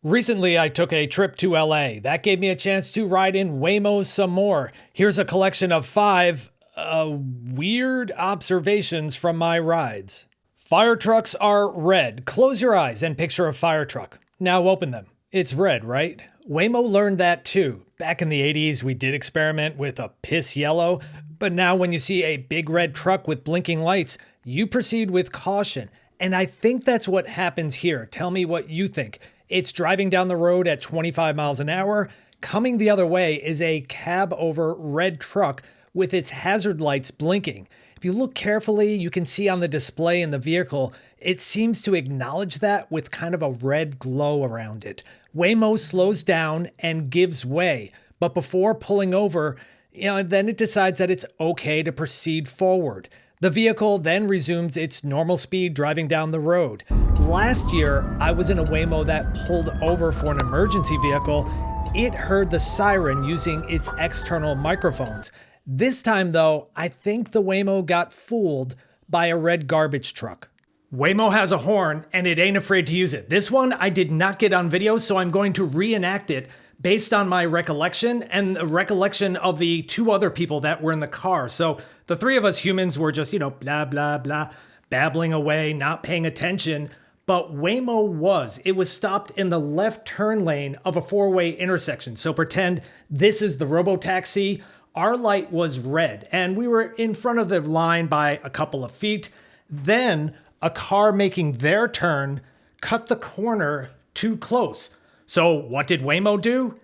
Recently, I took a trip to LA. That gave me a chance to ride in Waymo some more. Here's a collection of 5 weird observations from my rides. Fire trucks are red. Close your eyes and picture a fire truck. Now open them. It's red, right? Waymo learned that too. Back in the 80s, we did experiment with a piss yellow, but now when you see a big red truck with blinking lights, you proceed with caution. And I think that's what happens here. Tell me what you think. It's driving down the road at 25 miles an hour. Coming the other way is a cab over red truck with its hazard lights blinking. If you look carefully, you can see on the display in the vehicle, it seems to acknowledge that with kind of a red glow around it. Waymo slows down and gives way, but before pulling over, then it decides that it's okay to proceed forward. The vehicle then resumes its normal speed driving down the road. Last year, I was in a Waymo that pulled over for an emergency vehicle. It heard the siren using its external microphones. This time though, I think the Waymo got fooled by a red garbage truck. Waymo has a horn and it ain't afraid to use it. This one I did not get on video, so I'm going to reenact it based on my recollection and the recollection of the 2 other people that were in the car. So the 3 of us humans were just, blah, blah, blah, babbling away, not paying attention. But Waymo it was stopped in the left turn lane of a 4-way intersection. So pretend this is the RoboTaxi. Our light was red and we were in front of the line by a couple of feet. Then a car making their turn cut the corner too close. So what did Waymo do?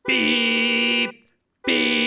Beep, beep.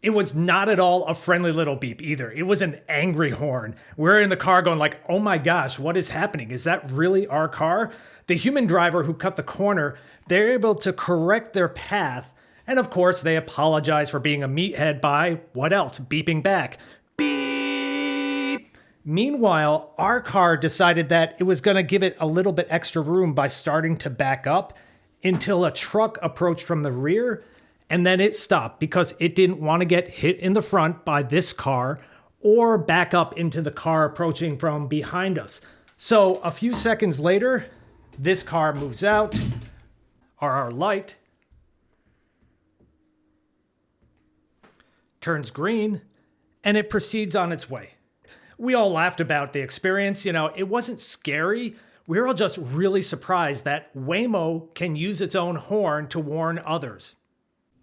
It was not at all a friendly little beep either. It was an angry horn. We're in the car going like, oh my gosh, what is happening? Is that really our car? The human driver who cut the corner, they're able to correct their path. And of course, they apologize for being a meathead by, what else? Beeping back. Beep! Meanwhile, our car decided that it was going to give it a little bit extra room by starting to back up until a truck approached from the rear, and then it stopped because it didn't want to get hit in the front by this car or back up into the car approaching from behind us. So a few seconds later, this car moves out, or our light turns green, and it proceeds on its way. We all laughed about the experience. It wasn't scary. We were all just really surprised that Waymo can use its own horn to warn others.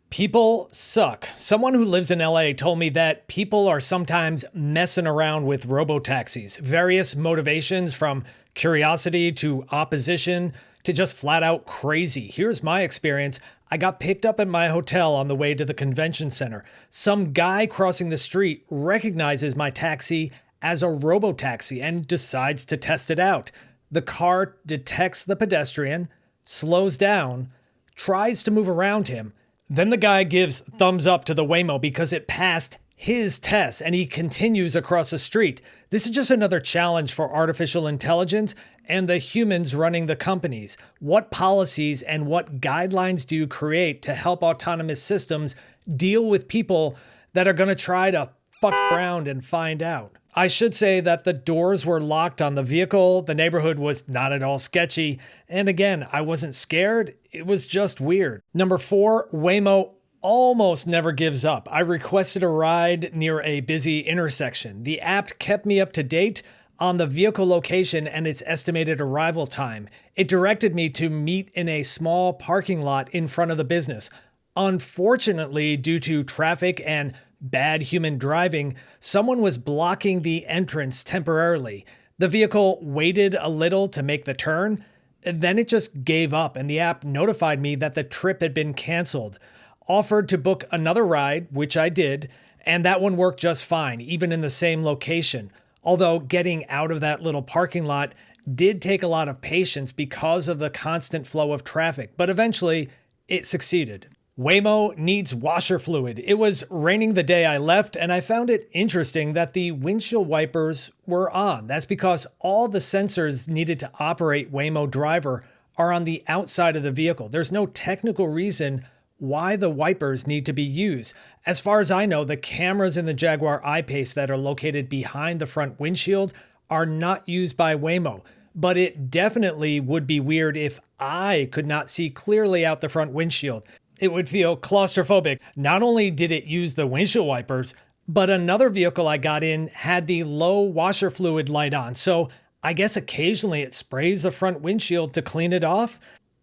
People suck. Someone who lives in LA told me that people are sometimes messing around with RoboTaxis. Various motivations from curiosity to opposition to just flat out crazy. Here's my experience. I got picked up at my hotel on the way to the convention center. Some guy crossing the street recognizes my taxi as a RoboTaxi and decides to test it out. The car detects the pedestrian, slows down, tries to move around him. Then the guy gives thumbs up to the Waymo because it passed his test and he continues across the street. This is just another challenge for artificial intelligence and the humans running the companies. What policies and what guidelines do you create to help autonomous systems deal with people that are going to try to fuck around and find out? I should say that the doors were locked on the vehicle. The neighborhood was not at all sketchy. And again, I wasn't scared. It was just weird. Number 4, Waymo almost never gives up. I requested a ride near a busy intersection. The app kept me up to date on the vehicle location and its estimated arrival time. It directed me to meet in a small parking lot in front of the business. Unfortunately, due to traffic and bad human driving, someone was blocking the entrance temporarily. The vehicle waited a little to make the turn, then it just gave up and the app notified me that the trip had been canceled. Offered to book another ride, which I did, and that one worked just fine, even in the same location. Although getting out of that little parking lot did take a lot of patience because of the constant flow of traffic, but eventually it succeeded. Waymo needs washer fluid. It was raining the day I left, and I found it interesting that the windshield wipers were on. That's because all the sensors needed to operate Waymo Driver are on the outside of the vehicle. There's no technical reason why the wipers need to be used. As far as I know, the cameras in the Jaguar I-Pace that are located behind the front windshield are not used by Waymo. but it definitely would be weird if I could not see clearly out the front windshield. It would feel claustrophobic. Not only did it use the windshield wipers, but another vehicle I got in had the low washer fluid light on, so I guess occasionally it sprays the front windshield to clean it off.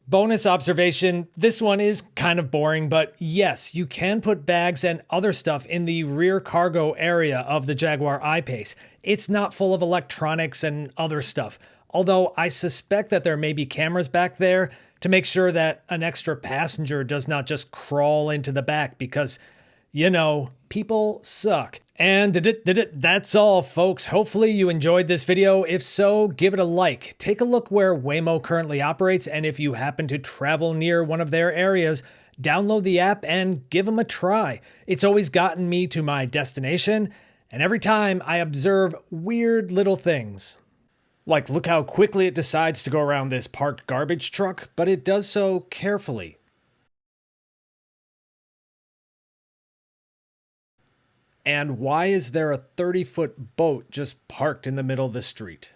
Bonus observation, this one is kind of boring, but yes, you can put bags and other stuff in the rear cargo area of the Jaguar I-Pace. It's not full of electronics and other stuff, although I suspect that there may be cameras back there to make sure that an extra passenger does not just crawl into the back because, you know, people suck. And that's all, folks. Hopefully you enjoyed this video. If so, give it a like. Take a look where Waymo currently operates, and if you happen to travel near one of their areas, download the app and give them a try. It's always gotten me to my destination, and every time I observe weird little things. Like, look how quickly it decides to go around this parked garbage truck, but it does so carefully. And why is there a 30-foot boat just parked in the middle of the street?